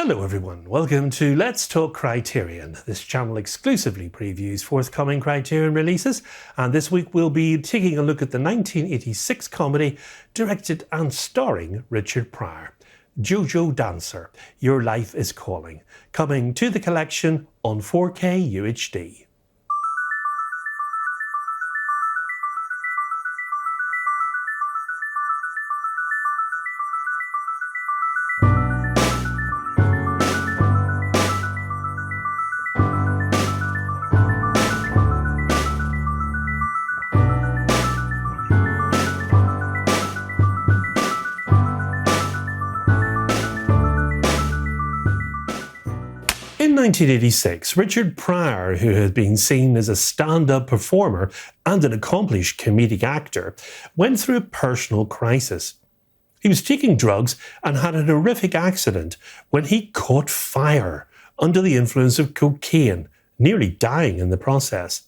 Hello everyone, welcome to Let's Talk Criterion. This channel exclusively previews forthcoming Criterion releases, and this week we'll be taking a look at the 1986 comedy directed and starring Richard Pryor, Jojo Dancer, Your Life is Calling, coming to the collection on 4K UHD. In 1986, Richard Pryor, who had been seen as a stand-up performer and an accomplished comedic actor, went through a personal crisis. He was taking drugs and had an horrific accident when he caught fire under the influence of cocaine, nearly dying in the process.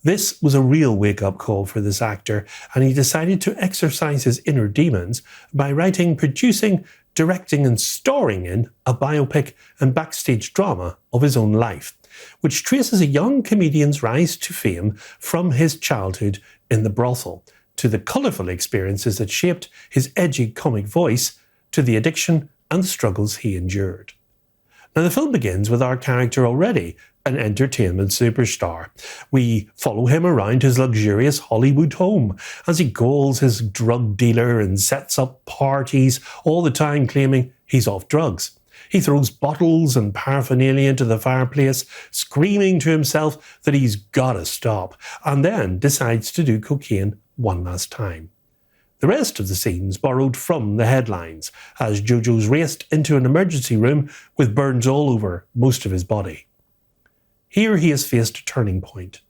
This was a real wake-up call for this actor, and he decided to exorcise his inner demons by writing, producing, directing and starring in a biopic and backstage drama of his own life, which traces a young comedian's rise to fame from his childhood in the brothel, to the colourful experiences that shaped his edgy comic voice, to the addiction and struggles he endured. Now, the film begins with our character already an entertainment superstar. We follow him around his luxurious Hollywood home as he calls his drug dealer and sets up parties, all the time claiming he's off drugs. He throws bottles and paraphernalia into the fireplace, screaming to himself that he's gotta stop, and then decides to do cocaine one last time. The rest of the scenes borrowed from the headlines, as Jojo's raced into an emergency room with burns all over most of his body. Here he has faced a turning point.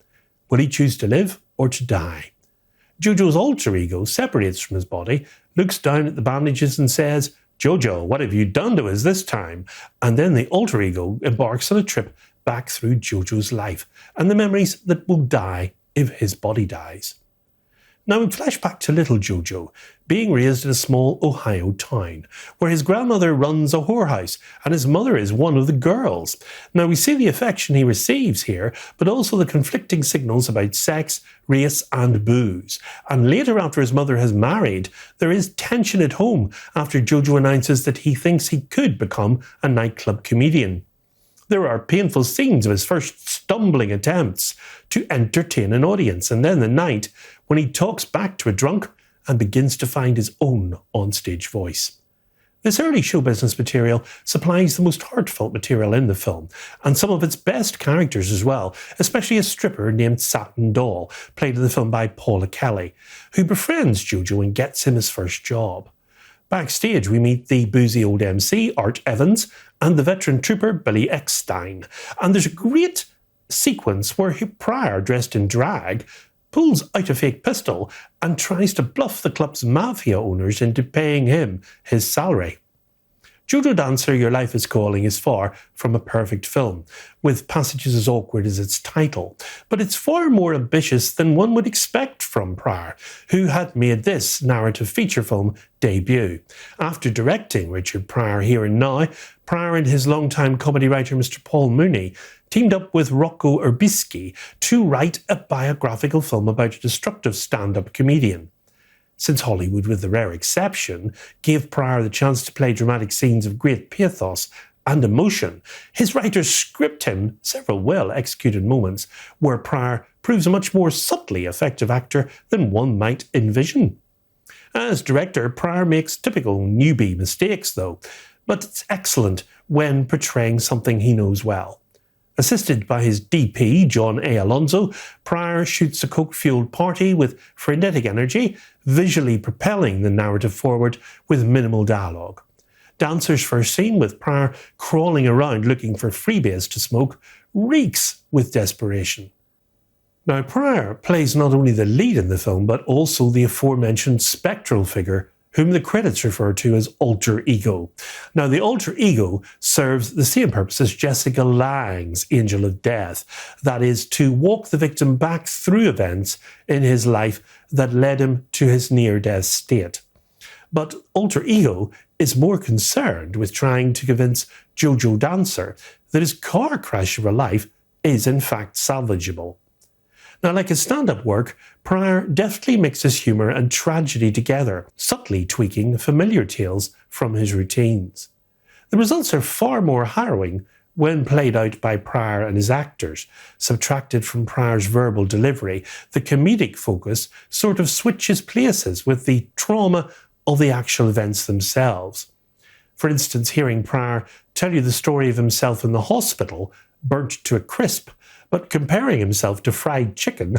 Will he choose to live or to die? Jojo's alter ego separates from his body, looks down at the bandages and says, "Jojo, what have you done to us this time?" And then the alter ego embarks on a trip back through Jojo's life and the memories that will die if his body dies. Now, we flash back to little Jojo, being raised in a small Ohio town, where his grandmother runs a whorehouse and his mother is one of the girls. Now, we see the affection he receives here, but also the conflicting signals about sex, race and booze. And later, after his mother has married, there is tension at home after Jojo announces that he thinks he could become a nightclub comedian. There are painful scenes of his first stumbling attempts to entertain an audience, and then the night when he talks back to a drunk and begins to find his own onstage voice. This early show business material supplies the most heartfelt material in the film, and some of its best characters as well, especially a stripper named Satin Doll, played in the film by Paula Kelly, who befriends Jojo and gets him his first job. Backstage, we meet the boozy old MC, Art Evans, and the veteran trooper, Billy Eckstein. And there's a great sequence where Pryor, dressed in drag, pulls out a fake pistol and tries to bluff the club's mafia owners into paying him his salary. Jojo Dancer, Your Life is Calling is far from a perfect film, with passages as awkward as its title, but it's far more ambitious than one would expect from Pryor, who had made this narrative feature film debut. After directing Richard Pryor Here and Now, Pryor and his longtime comedy writer Mr. Paul Mooney teamed up with Rocco Urbischi to write a biographical film about a destructive stand-up comedian. Since Hollywood, with the rare exception, gave Pryor the chance to play dramatic scenes of great pathos and emotion, his writers script him several well-executed moments where Pryor proves a much more subtly effective actor than one might envision. As director, Pryor makes typical newbie mistakes, though, but it's excellent when portraying something he knows well. Assisted by his DP, John A. Alonso, Pryor shoots a coke-fueled party with frenetic energy, visually propelling the narrative forward with minimal dialogue. Dancer's first scene, with Pryor crawling around looking for freebase to smoke, reeks with desperation. Now, Pryor plays not only the lead in the film, but also the aforementioned spectral figure whom the credits refer to as alter ego. Now, the alter ego serves the same purpose as Jessica Lange's Angel of Death, that is, to walk the victim back through events in his life that led him to his near-death state. But alter ego is more concerned with trying to convince Jojo Dancer that his car crash of a life is in fact salvageable. Now, like his stand-up work, Pryor deftly mixes humour and tragedy together, subtly tweaking familiar tales from his routines. The results are far more harrowing when played out by Pryor and his actors. Subtracted from Pryor's verbal delivery, the comedic focus sort of switches places with the trauma of the actual events themselves. For instance, hearing Pryor tell you the story of himself in the hospital, burnt to a crisp, but comparing himself to fried chicken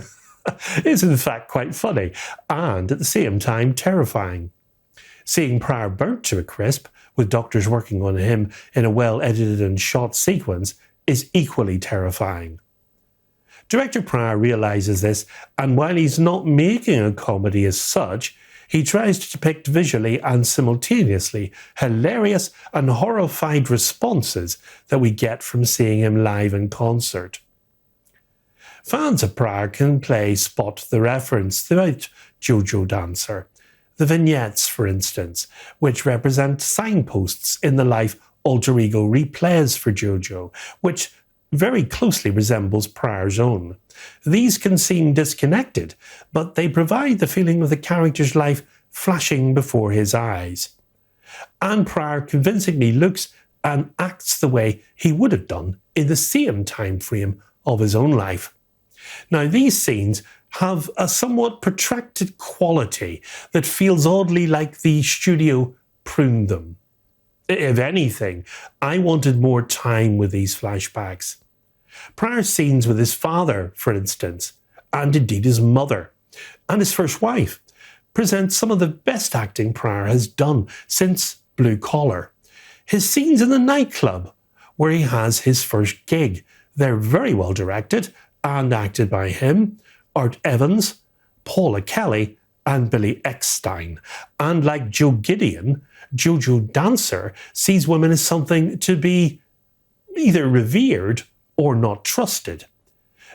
is in fact quite funny and at the same time terrifying. Seeing Pryor burnt to a crisp, with doctors working on him in a well-edited and shot sequence, is equally terrifying. Director Pryor realises this, and while he's not making a comedy as such, he tries to depict visually and simultaneously hilarious and horrified responses that we get from seeing him live in concert. Fans of Pryor can spot the reference throughout Jojo Dancer. The vignettes, for instance, which represent signposts in the life alter ego replays for Jojo, which very closely resembles Pryor's own. These can seem disconnected, but they provide the feeling of the character's life flashing before his eyes. And Pryor convincingly looks and acts the way he would have done in the same time frame of his own life. Now, these scenes have a somewhat protracted quality that feels oddly like the studio pruned them. If anything, I wanted more time with these flashbacks. Pryor's scenes with his father, for instance, and indeed his mother, and his first wife, present some of the best acting Pryor has done since Blue Collar. His scenes in the nightclub, where he has his first gig, they're very well directed and acted by him, Art Evans, Paula Kelly, and Billy Eckstein. And like Joe Gideon, Jojo Dancer sees women as something to be either revered or not trusted.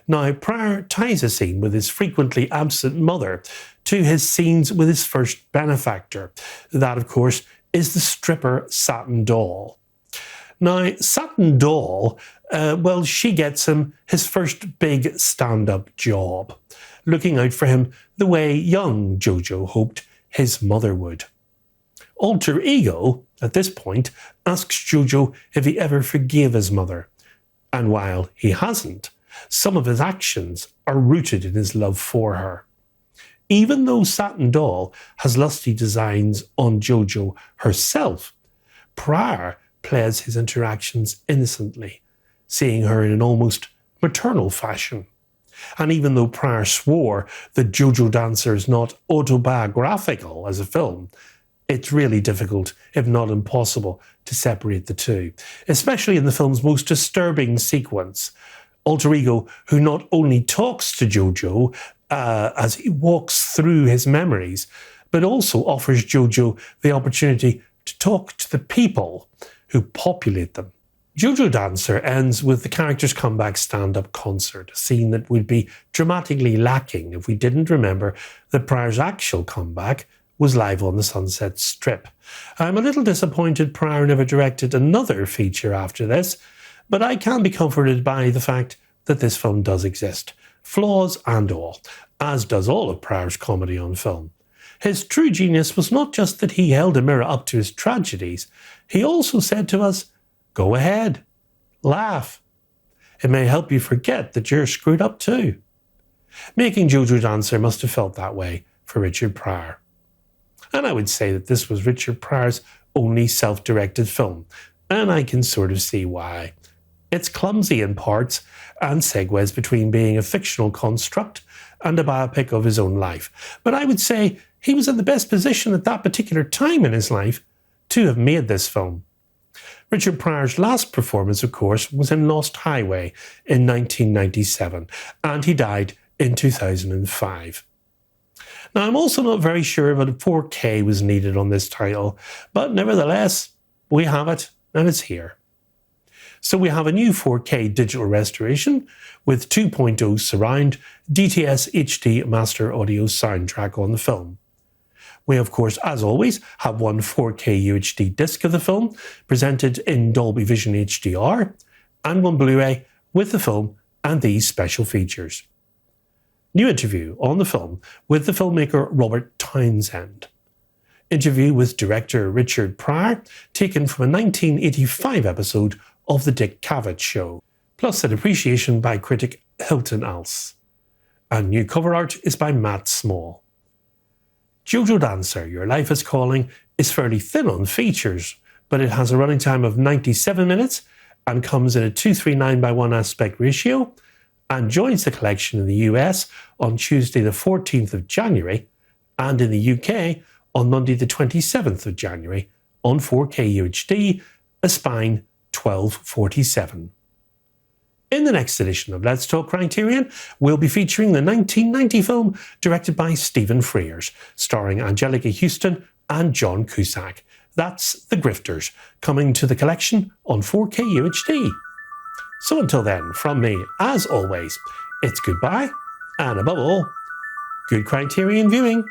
Now, Pryor ties a scene with his frequently absent mother to his scenes with his first benefactor. That, of course, is the stripper Satin Doll. Now, Satin Doll, she gets him his first big stand-up job, looking out for him the way young Jojo hoped his mother would. Alter Ego, at this point, asks Jojo if he ever forgave his mother. And while he hasn't, some of his actions are rooted in his love for her. Even though Satin Doll has lusty designs on Jojo herself, Pryor plays his interactions innocently, seeing her in an almost maternal fashion. And even though Pryor swore that Jojo Dancer is not autobiographical as a film, it's really difficult, if not impossible, to separate the two, especially in the film's most disturbing sequence. Alter Ego, who not only talks to Jojo as he walks through his memories, but also offers Jojo the opportunity to talk to the people who populate them. Jojo Dancer ends with the character's comeback stand-up concert, a scene that would be dramatically lacking if we didn't remember that Pryor's actual comeback was live on the Sunset Strip. I'm a little disappointed Pryor never directed another feature after this, but I can be comforted by the fact that this film does exist, flaws and all, as does all of Pryor's comedy on film. His true genius was not just that he held a mirror up to his tragedies, he also said to us, go ahead, laugh. It may help you forget that you're screwed up too. Making Jojo Dancer must have felt that way for Richard Pryor. And I would say that this was Richard Pryor's only self-directed film, and I can sort of see why. It's clumsy in parts and segues between being a fictional construct and a biopic of his own life. But I would say he was in the best position at that particular time in his life to have made this film. Richard Pryor's last performance, of course, was in Lost Highway in 1997, and he died in 2005. Now, I'm also not very sure if a 4K was needed on this title, but nevertheless, we have it, and it's here. So we have a new 4K digital restoration with 2.0 surround DTS HD master audio soundtrack on the film. We, of course, as always, have one 4K UHD disc of the film, presented in Dolby Vision HDR, and one Blu-ray with the film and these special features. New interview on the film with the filmmaker Robert Townsend. Interview with director Richard Pryor, taken from a 1985 episode of The Dick Cavett Show, plus an appreciation by critic Hilton Als. And new cover art is by Matt Small. Jojo Dancer, Your Life is Calling is fairly thin on features, but it has a running time of 97 minutes and comes in a 2:39:1 aspect ratio, and joins the collection in the US on Tuesday the 14th of January and in the UK on Monday the 27th of January on 4K UHD, a spine 1247. In the next edition of Let's Talk Criterion, we'll be featuring the 1990 film directed by Stephen Frears, starring Angelica Houston and John Cusack. That's The Grifters, coming to the collection on 4K UHD. So until then, from me, as always, it's goodbye, and above all, good Criterion viewing.